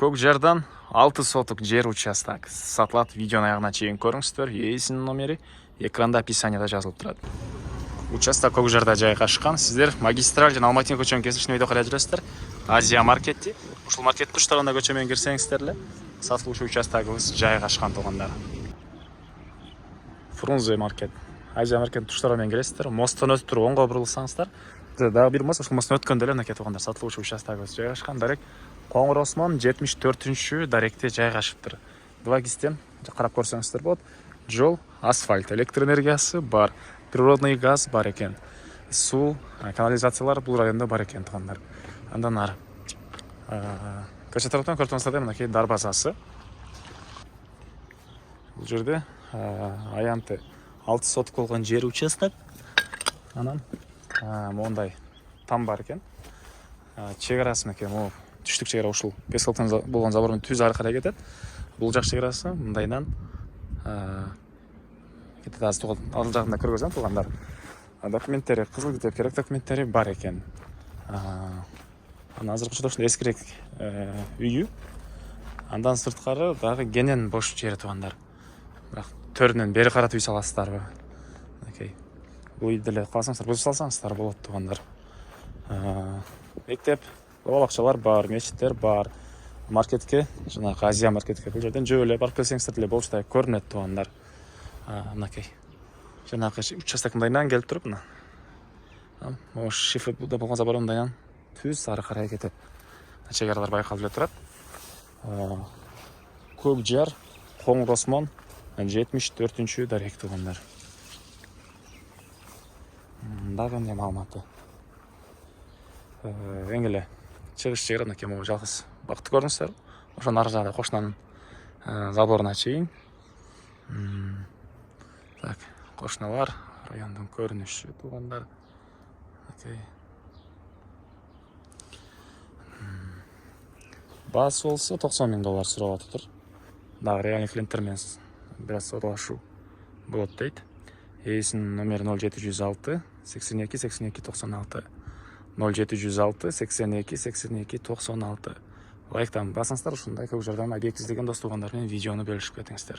Көкжардан 6 соток жер участок сатылат. Видеоны аяғына чейин көріңіздер. Иесінің номері экранда описанияда жазылып турат. Участок Көкжарда жайгашкан. Сиздер магистраль жана Алматинин көчөнүн кесишине үйдө карай жүрөсүздөр. Азия маркетти. Ушул маркеттин туштарына көчөмөн кирсеңиздер эле сатылуучу участогубуз жайгашкан туугандар. Фрунзе маркет. Азия маркеттин туштары менен киресиздер. Мосттон өтүп туруп оңго бурулсаңыздар, дагы бир мост, ушул мосттон өткөндө эле мынакей туугандар сатылуучу участогубуз жайгашкан. Дарек Коңгур Осмон 74-чү даректе жайгашыптыр. 2 кистен карап көрсөңүздөр болот. Жол, асфальт, электр энергиясы бар, природный газ бар экен. Суу, канализациялар бул районда бар экен туугандар. Андан ары көчө тараптан көрсөңүздөр мынакей дар базасы. Бул жерде аянты 6 соток болгон жер участок. Анан мондай там бар экен. Чегарасы мынакей могу түштүк чегара ушул Пескалктан болгон забордун түз ары карай кетет. Бул жак чегарасы мындайдан кетет. Азыр ал жагында көргөзөм туугандар. Документтери, кызыл китеп керек документтери бар экен. Анан азыркы учурда ушундай эскирээк үйү. Андан сырткары дагы кенен бош жер туугандар. Бирок төрүнөн бери карата үй саласыздарбы? Мынакей. Бул үйдү деле кааласаңыздар бузуп салсаңыздар болот туугандар. Мектеп, бала-бакчалар бар, мечиттер бар. Маркетке, жанагы Азия маркетке бул жерден жөө эле барып келсеңиздер деле болчудай көрүнөт туугандар. Мынакей. Жанагы участок мындайдан келип туруп мына. Могу шифр буда болгон забор мындайдан түз ары карай кетет. Чегаралар байкалып эле турат. Көкжар, Коңгур Осмон 74-чү дарек туугандар. Дагы эмне маалыматы? Эң эле чыгыш чегара мынакей могу жалгыз бакты көрдүңүздөр. Ошонун ары жагында кошунанын заборуна чейин. Так, кошуналар, райондун көрүнүшү туугандар. Окей. Баасы болсо $90,000 сурап атыптыр. Дагы реальный клиенттер менен бир аз саудалашуу болот дейт. Эсинин номери 0706 82 82 96. 0706 82 82 96. Лайктан басыңыздар, ушундай Көкжардан объект издеген дос туугандар менен видеону бөлүшүп кетиңиздер.